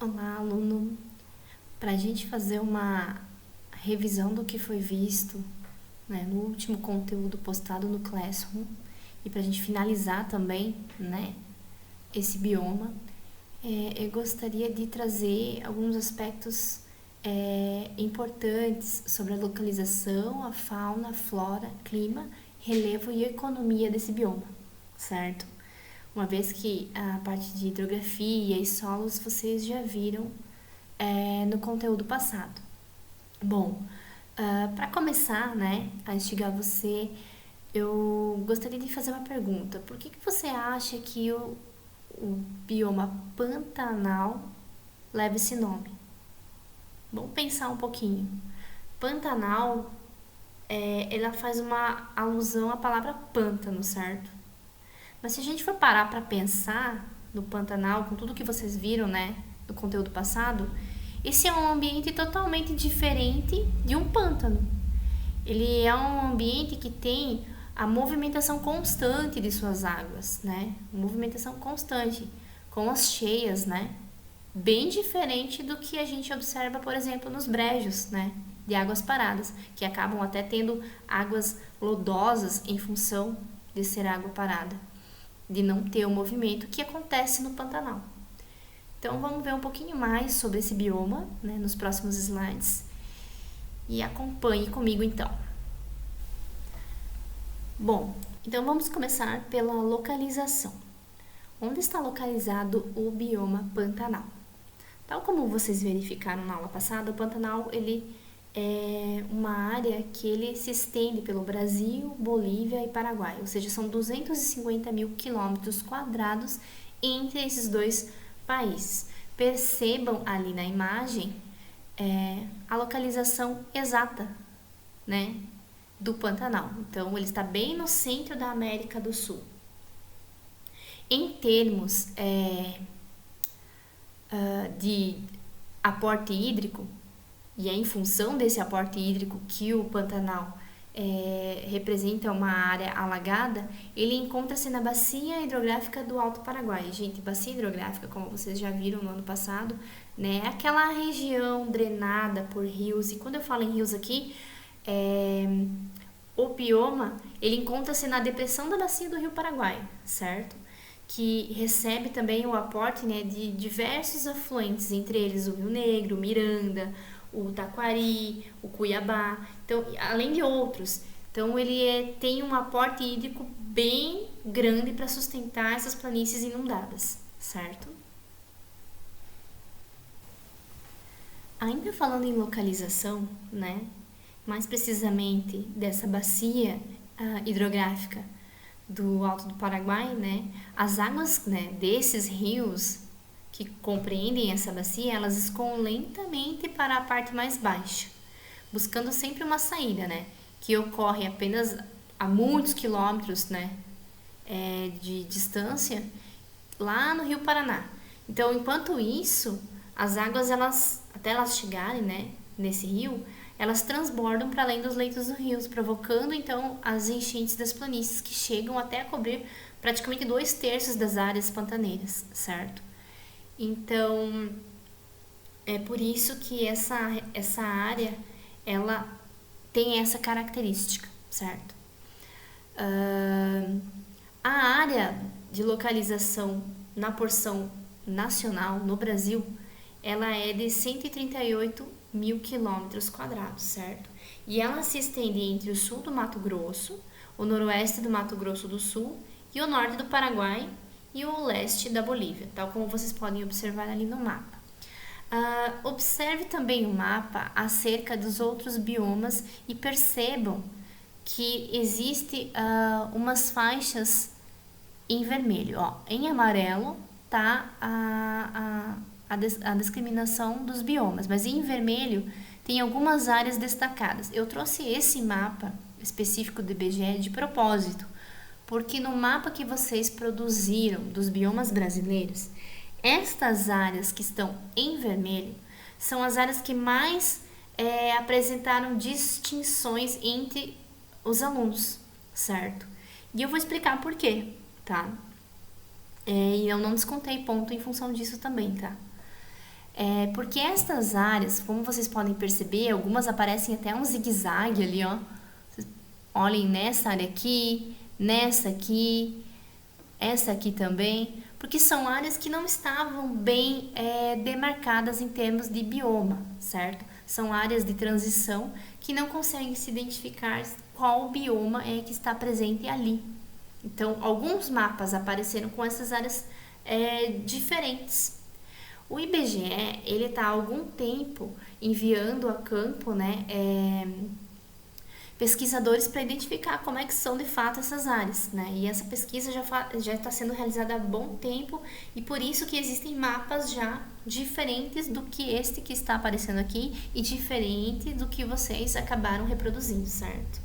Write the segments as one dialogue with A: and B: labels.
A: Olá, aluno. Para a gente fazer uma revisão do que foi visto, né, no último conteúdo postado no Classroom e para a gente finalizar também, né, esse bioma, eu gostaria de trazer alguns aspectos importantes sobre a localização, a fauna, a flora, clima, relevo e economia desse bioma, certo? Uma vez que a parte de hidrografia e solos vocês já viram no conteúdo passado. Bom, para começar, né, a instigar você, eu gostaria de fazer uma pergunta. Por que você acha que o bioma Pantanal leva esse nome? Vamos pensar um pouquinho. Pantanal, ela faz uma alusão à palavra pântano, certo? Mas se a gente for parar para pensar no Pantanal, com tudo que vocês viram, né, no conteúdo passado, esse é um ambiente totalmente diferente de um pântano. Ele é um ambiente que tem a movimentação constante de suas águas, né? Movimentação constante, com as cheias, né? Bem diferente do que a gente observa, por exemplo, nos brejos, né? De águas paradas, que acabam até tendo águas lodosas em função de ser água parada, de não ter o movimento que acontece no Pantanal. Então vamos ver um pouquinho mais sobre esse bioma, né, nos próximos slides. E acompanhe comigo então. Bom, então vamos começar pela localização. Onde está localizado o bioma Pantanal? Tal como vocês verificaram na aula passada, o Pantanal ele é uma área que ele se estende pelo Brasil, Bolívia e Paraguai, ou seja, são 250 mil quilômetros quadrados entre esses dois países. Percebam ali na imagem a localização exata, né, do Pantanal. Então, ele está bem no centro da América do Sul. Em termos de aporte hídrico, e é em função desse aporte hídrico que o Pantanal representa uma área alagada, ele encontra-se na bacia hidrográfica do Alto Paraguai. Gente, bacia hidrográfica, como vocês já viram no ano passado, né, é aquela região drenada por rios. E quando eu falo em rios aqui, o bioma ele encontra-se na depressão da bacia do Rio Paraguai, certo? Que recebe também o aporte, né, de diversos afluentes, entre eles o Rio Negro, o Miranda, o Taquari, o Cuiabá, então, além de outros. Então ele tem um aporte hídrico bem grande para sustentar essas planícies inundadas, certo? Ainda falando em localização, né, mais precisamente dessa bacia hidrográfica do Alto do Paraguai, né, as águas, né, desses rios que compreendem essa bacia, elas escoam lentamente para a parte mais baixa, buscando sempre uma saída, né, que ocorre apenas a muitos quilômetros, né, de distância, lá no Rio Paraná. Então, enquanto isso, as águas, até elas chegarem, né, nesse rio, elas transbordam para além dos leitos dos rios, provocando então as enchentes das planícies que chegam até a cobrir praticamente 2/3 das áreas pantaneiras, certo? Então, é por isso que essa área, ela tem essa característica, certo? A área de localização na porção nacional, no Brasil, ela é de 138 mil quilômetros quadrados, certo? E ela se estende entre o sul do Mato Grosso, o noroeste do Mato Grosso do Sul e o norte do Paraguai e o leste da Bolívia, tal como vocês podem observar ali no mapa. Observe também o mapa acerca dos outros biomas e percebam que existe umas faixas em vermelho. Ó, em amarelo tá a discriminação dos biomas, mas em vermelho tem algumas áreas destacadas. Eu trouxe esse mapa específico do IBGE de propósito, porque no mapa que vocês produziram dos biomas brasileiros, estas áreas que estão em vermelho são as áreas que mais apresentaram distinções entre os alunos, certo? E eu vou explicar por quê, tá? E eu não descontei ponto em função disso também, tá? Porque estas áreas, como vocês podem perceber, algumas aparecem até um zigue-zague ali, ó. Vocês olhem nessa área aqui, nessa aqui, essa aqui também, porque são áreas que não estavam bem demarcadas em termos de bioma, certo? São áreas de transição que não conseguem se identificar qual bioma é que está presente ali. Então, alguns mapas apareceram com essas áreas diferentes. O IBGE, ele está há algum tempo enviando a campo, né, pesquisadores para identificar como é que são de fato essas áreas, né? E essa pesquisa já está sendo realizada há bom tempo e por isso que existem mapas já diferentes do que este que está aparecendo aqui e diferente do que vocês acabaram reproduzindo, certo?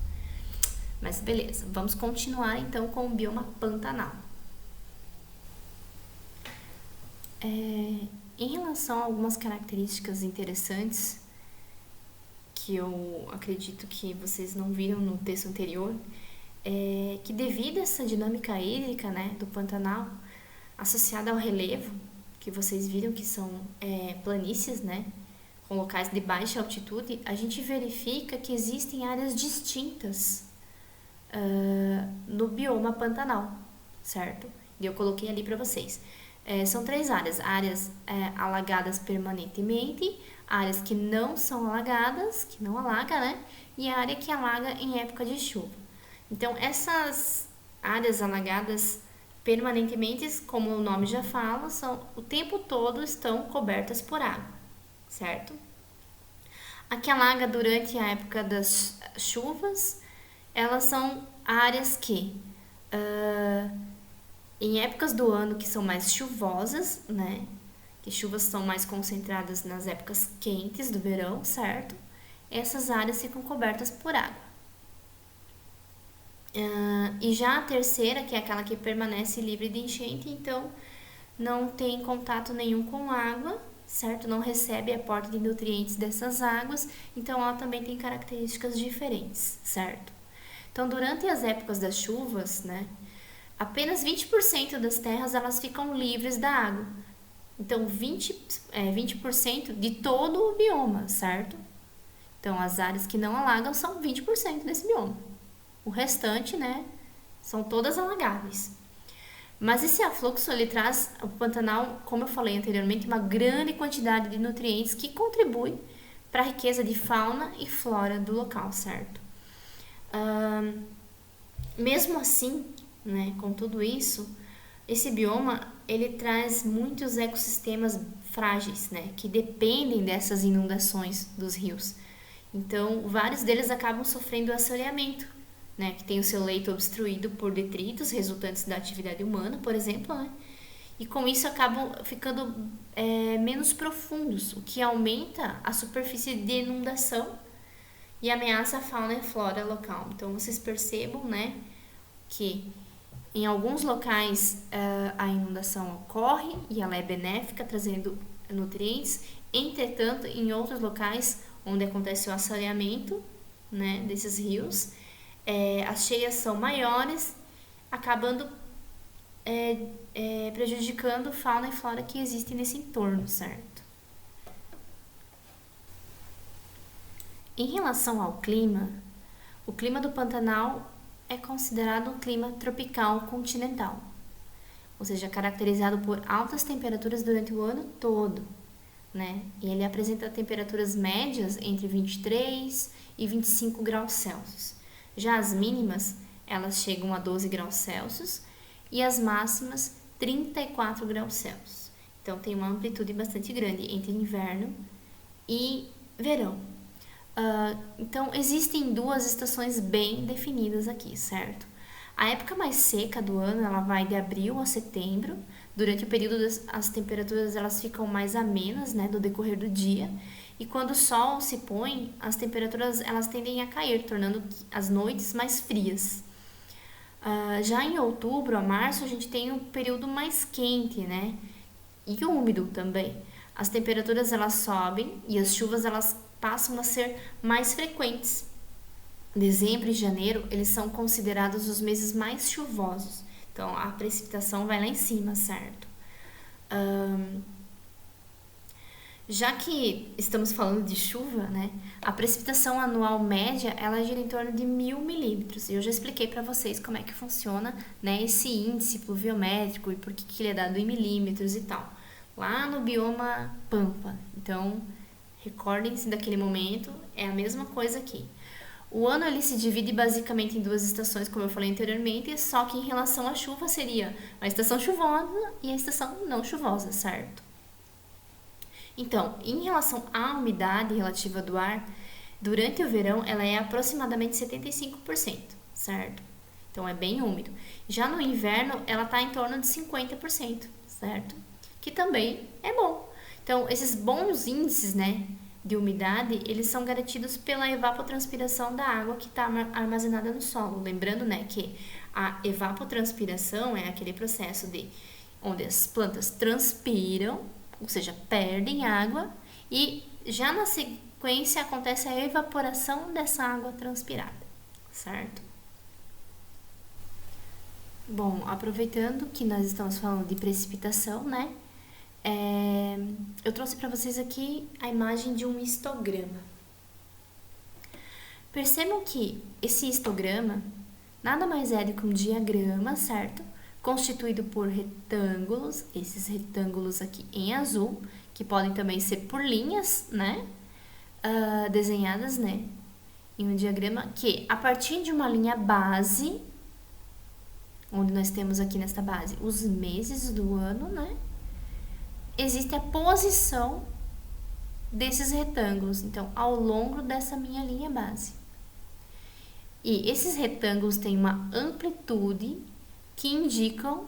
A: Mas beleza, vamos continuar então com o bioma Pantanal. Em relação a algumas características interessantes que eu acredito que vocês não viram no texto anterior, é que devido a essa dinâmica hídrica, né, do Pantanal, associada ao relevo, que vocês viram que são planícies, né, com locais de baixa altitude, a gente verifica que existem áreas distintas no bioma Pantanal, certo? E eu coloquei ali para vocês. São 3 áreas: áreas alagadas permanentemente, áreas que não são alagadas, que não alaga, né? E a área que alaga em época de chuva. Então, essas áreas alagadas permanentemente, como o nome já fala, são o tempo todo estão cobertas por água, certo? A que alaga durante a época das chuvas, elas são áreas que em épocas do ano que são mais chuvosas, né? Que chuvas são mais concentradas nas épocas quentes do verão, certo? Essas áreas ficam cobertas por água. E já a terceira, que é aquela que permanece livre de enchente, então não tem contato nenhum com água, certo? Não recebe aporte de nutrientes dessas águas, então ela também tem características diferentes, certo? Então, durante as épocas das chuvas, né, apenas 20% das terras elas ficam livres da água. Então, 20% de todo o bioma, certo? Então, as áreas que não alagam são 20% desse bioma. O restante, né, são todas alagáveis. Mas esse afluxo, ele traz o Pantanal, como eu falei anteriormente, uma grande quantidade de nutrientes que contribui para a riqueza de fauna e flora do local, certo? Mesmo assim, né, com tudo isso, esse bioma ele traz muitos ecossistemas frágeis, né, que dependem dessas inundações dos rios. Então, vários deles acabam sofrendo assoreamento, né, que tem o seu leito obstruído por detritos resultantes da atividade humana, por exemplo, né, e com isso acabam ficando menos profundos, o que aumenta a superfície de inundação e ameaça a fauna e a flora local. Então, vocês percebam, né, que em alguns locais a inundação ocorre e ela é benéfica, trazendo nutrientes. Entretanto, em outros locais onde acontece o assoreamento, né, desses rios, as cheias são maiores, acabando prejudicando fauna e flora que existem nesse entorno, certo? Em relação ao clima, o clima do Pantanal é considerado um clima tropical continental, ou seja, caracterizado por altas temperaturas durante o ano todo, né? E ele apresenta temperaturas médias entre 23 e 25 graus Celsius. Já as mínimas, elas chegam a 12 graus Celsius e as máximas 34 graus Celsius. Então tem uma amplitude bastante grande entre inverno e verão. Então, existem 2 estações bem definidas aqui, certo? A época mais seca do ano, ela vai de abril a setembro. Durante o período, as temperaturas elas ficam mais amenas, né, do decorrer do dia. E quando o sol se põe, as temperaturas elas tendem a cair, tornando as noites mais frias. Já em outubro a março, a gente tem um período mais quente, né? E úmido também. As temperaturas elas sobem e as chuvas elas passam a ser mais frequentes. Dezembro e janeiro, eles são considerados os meses mais chuvosos. Então, a precipitação vai lá em cima, certo? Já que estamos falando de chuva, né, a precipitação anual média ela gira em torno de 1.000 milímetros. E eu já expliquei para vocês como é que funciona, né, esse índice pluviométrico e por que ele é dado em milímetros e tal. Lá no bioma Pampa. Então, recordem-se daquele momento, é a mesma coisa aqui. O ano ele se divide basicamente em duas estações, como eu falei anteriormente, só que em relação à chuva seria a estação chuvosa e a estação não chuvosa, certo? Então, em relação à umidade relativa do ar, durante o verão ela é aproximadamente 75%, certo? Então é bem úmido. Já no inverno ela está em torno de 50%, certo? Que também é bom. Então, esses bons índices, né, de umidade, eles são garantidos pela evapotranspiração da água que está armazenada no solo. Lembrando, né, que a evapotranspiração é aquele processo de onde as plantas transpiram, ou seja, perdem água, e já na sequência acontece a evaporação dessa água transpirada, certo? Bom, aproveitando que nós estamos falando de precipitação, né? Eu trouxe para vocês aqui a imagem de um histograma. Percebam que esse histograma nada mais é do que um diagrama, certo? Constituído por retângulos, esses retângulos aqui em azul, que podem também ser por linhas, né? Desenhadas, né? Em um diagrama que, a partir de uma linha base, onde nós temos aqui nesta base os meses do ano, né? Existe a posição desses retângulos, então, ao longo dessa minha linha base. E esses retângulos têm uma amplitude que indicam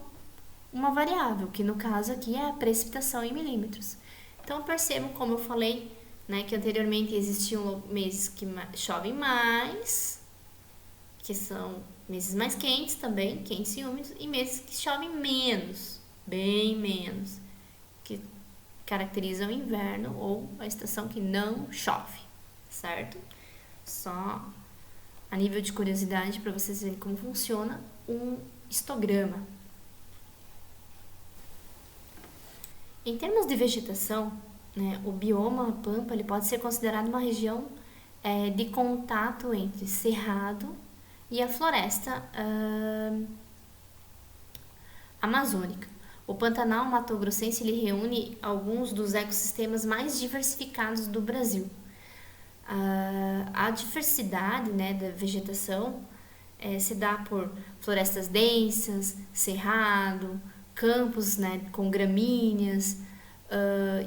A: uma variável, que no caso aqui é a precipitação em milímetros. Então, percebam, como eu falei, né, que anteriormente existiam meses que chovem mais, que são meses mais quentes também, quentes e úmidos, e meses que chovem menos, bem menos, que caracterizam o inverno ou a estação que não chove, certo? Só a nível de curiosidade para vocês verem como funciona um histograma. Em termos de vegetação, né, o bioma Pampa ele pode ser considerado uma região de contato entre cerrado e a floresta amazônica. O Pantanal Mato-Grossense ele reúne alguns dos ecossistemas mais diversificados do Brasil. A diversidade, né, da vegetação se dá por florestas densas, cerrado, campos, né, com gramíneas,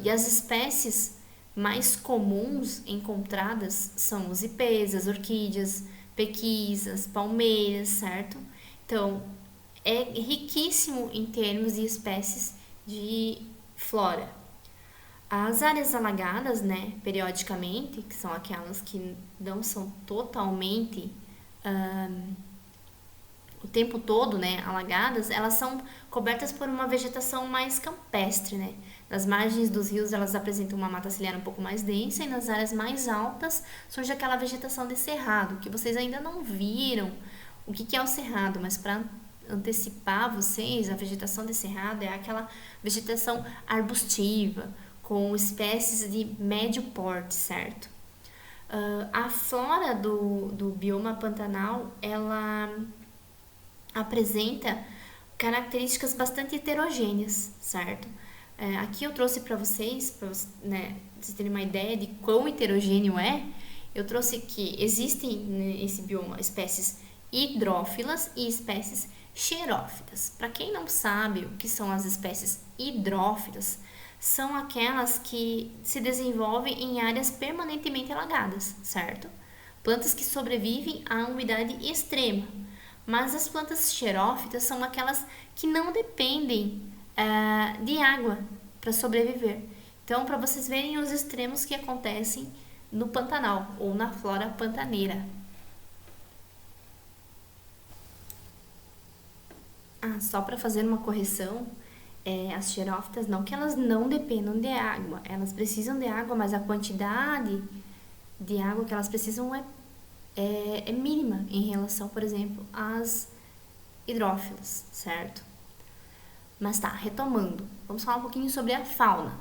A: e as espécies mais comuns encontradas são os ipês, as orquídeas, pequis, as palmeiras, certo? Então, é riquíssimo em termos de espécies de flora. As áreas alagadas, né, periodicamente, que são aquelas que não são totalmente o tempo todo, né, alagadas, elas são cobertas por uma vegetação mais campestre, né. Nas margens dos rios elas apresentam uma mata ciliar um pouco mais densa e nas áreas mais altas surge aquela vegetação de cerrado, que vocês ainda não viram o que é o cerrado, mas para antecipar vocês, a vegetação de cerrado é aquela vegetação arbustiva, com espécies de médio porte, certo? A flora do bioma pantanal, ela apresenta características bastante heterogêneas, certo? Aqui eu trouxe para vocês, né, vocês terem uma ideia de quão heterogêneo é, eu trouxe que existem nesse bioma espécies hidrófilas e espécies xerófitas. Para quem não sabe o que são as espécies hidrófilas, são aquelas que se desenvolvem em áreas permanentemente alagadas, certo? Plantas que sobrevivem à umidade extrema. Mas as plantas xerófitas são aquelas que não dependem de água para sobreviver. Então, para vocês verem os extremos que acontecem no Pantanal ou na flora pantaneira. Só para fazer uma correção, as xerófitas não que elas não dependam de água, elas precisam de água, mas a quantidade de água que elas precisam é mínima em relação, por exemplo, às hidrófilas, certo? Mas tá, retomando, vamos falar um pouquinho sobre a fauna.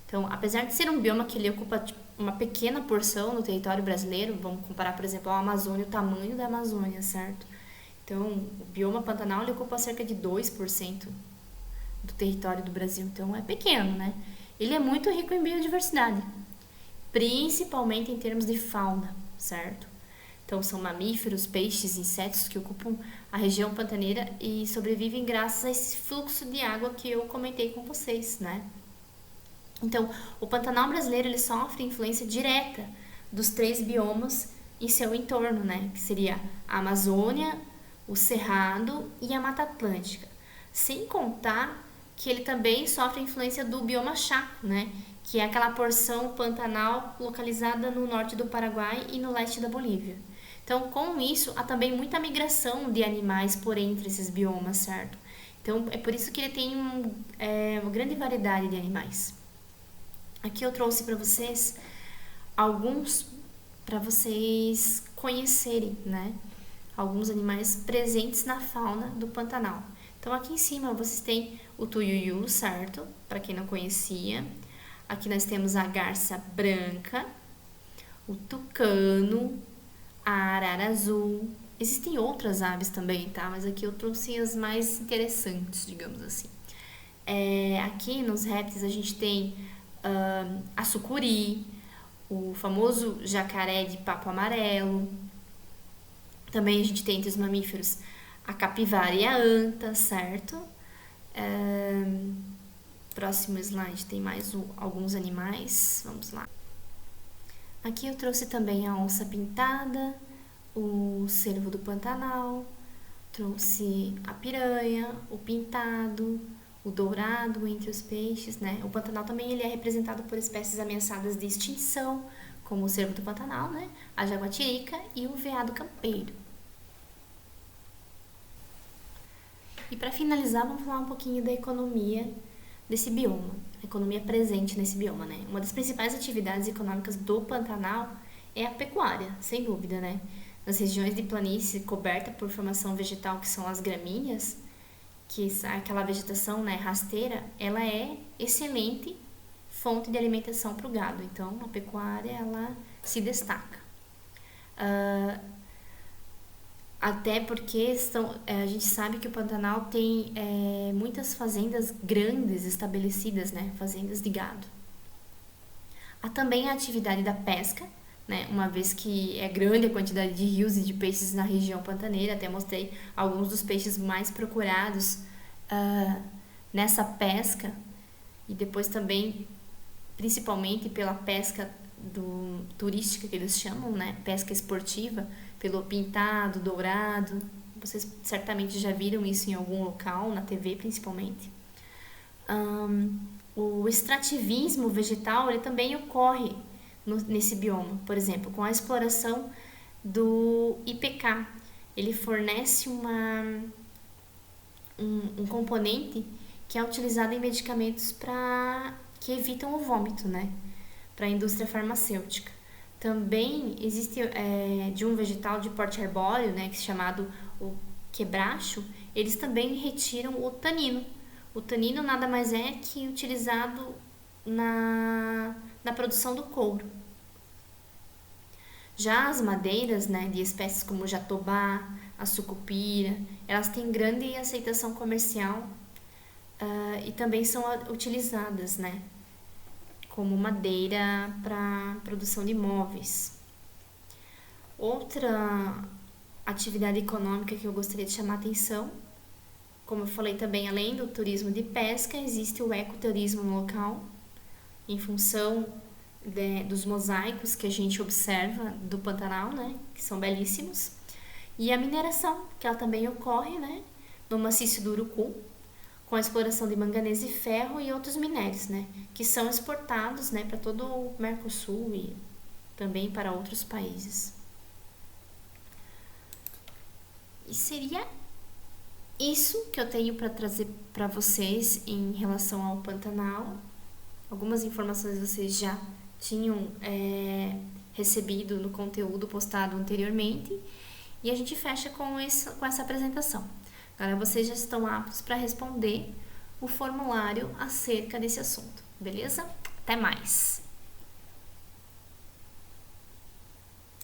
A: Então, apesar de ser um bioma que ele ocupa tipo, uma pequena porção no território brasileiro, vamos comparar, por exemplo, a Amazônia, o tamanho da Amazônia, certo? Então, o bioma Pantanal ele ocupa cerca de 2% do território do Brasil, então é pequeno, né? Ele é muito rico em biodiversidade, principalmente em termos de fauna, certo? Então, são mamíferos, peixes, insetos que ocupam a região pantaneira e sobrevivem graças a esse fluxo de água que eu comentei com vocês, né? Então, o Pantanal brasileiro ele sofre influência direta dos 3 biomas em seu entorno, né? Que seria a Amazônia, o Cerrado e a Mata Atlântica. Sem contar que ele também sofre influência do bioma Chaco, né? Que é aquela porção pantanal localizada no norte do Paraguai e no leste da Bolívia. Então, com isso, há também muita migração de animais por entre esses biomas, certo? Então, é por isso que ele tem uma grande variedade de animais. Aqui eu trouxe para vocês alguns para vocês conhecerem, né? Alguns animais presentes na fauna do Pantanal. Então aqui em cima vocês têm o tuiuiu, certo? Para quem não conhecia. Aqui nós temos a garça branca, o tucano, a arara azul. Existem outras aves também, tá? Mas aqui eu trouxe as mais interessantes, digamos assim. Aqui nos répteis a gente tem a sucuri, o famoso jacaré de papo amarelo. Também a gente tem entre os mamíferos a capivara e a anta, certo? Próximo slide tem mais alguns animais, vamos lá. Aqui eu trouxe também a onça pintada, o cervo do Pantanal, trouxe a piranha, o pintado, o dourado entre os peixes, né? O Pantanal também ele é representado por espécies ameaçadas de extinção, como o cervo do Pantanal, né? A jaguatirica e o veado campeiro. E para finalizar, vamos falar um pouquinho da economia desse bioma, a economia presente nesse bioma, né? Uma das principais atividades econômicas do Pantanal é a pecuária, sem dúvida, né? Nas regiões de planície coberta por formação vegetal, que são as gramíneas, que aquela vegetação, né, rasteira, ela é excelente fonte de alimentação para o gado. Então, a pecuária, ela se destaca. Até porque a gente sabe que o Pantanal tem muitas fazendas grandes estabelecidas, né, fazendas de gado. Há também a atividade da pesca, né, uma vez que é grande a quantidade de rios e de peixes na região pantaneira. Até mostrei alguns dos peixes mais procurados nessa pesca, e depois também, principalmente pela pesca turística que eles chamam, né, pesca esportiva, pelo pintado, dourado. Vocês certamente já viram isso em algum local, na TV principalmente. O extrativismo vegetal ele também ocorre nesse bioma, por exemplo, com a exploração do IPK. Ele fornece um componente que é utilizado em medicamentos que evitam o vômito, né? Para a indústria farmacêutica. Também existe de um vegetal de porte arbóreo, né, que é chamado o quebracho, eles também retiram o tanino. O tanino nada mais é que utilizado na produção do couro. Já as madeiras, né, de espécies como o jatobá, a sucupira, elas têm grande aceitação comercial e também são utilizadas, né, como madeira para produção de móveis. Outra atividade econômica que eu gostaria de chamar a atenção, como eu falei também, além do turismo de pesca, existe o ecoturismo no local, em função dos mosaicos que a gente observa do Pantanal, né, que são belíssimos, e a mineração, que ela também ocorre, né, no maciço do Urucu, com a exploração de manganês e ferro e outros minérios, né, que são exportados, né, para todo o Mercosul e também para outros países. E seria isso que eu tenho para trazer para vocês em relação ao Pantanal. Algumas informações vocês já tinham recebido no conteúdo postado anteriormente, e a gente fecha com essa apresentação. Agora vocês já estão aptos para responder o formulário acerca desse assunto, beleza? Até mais!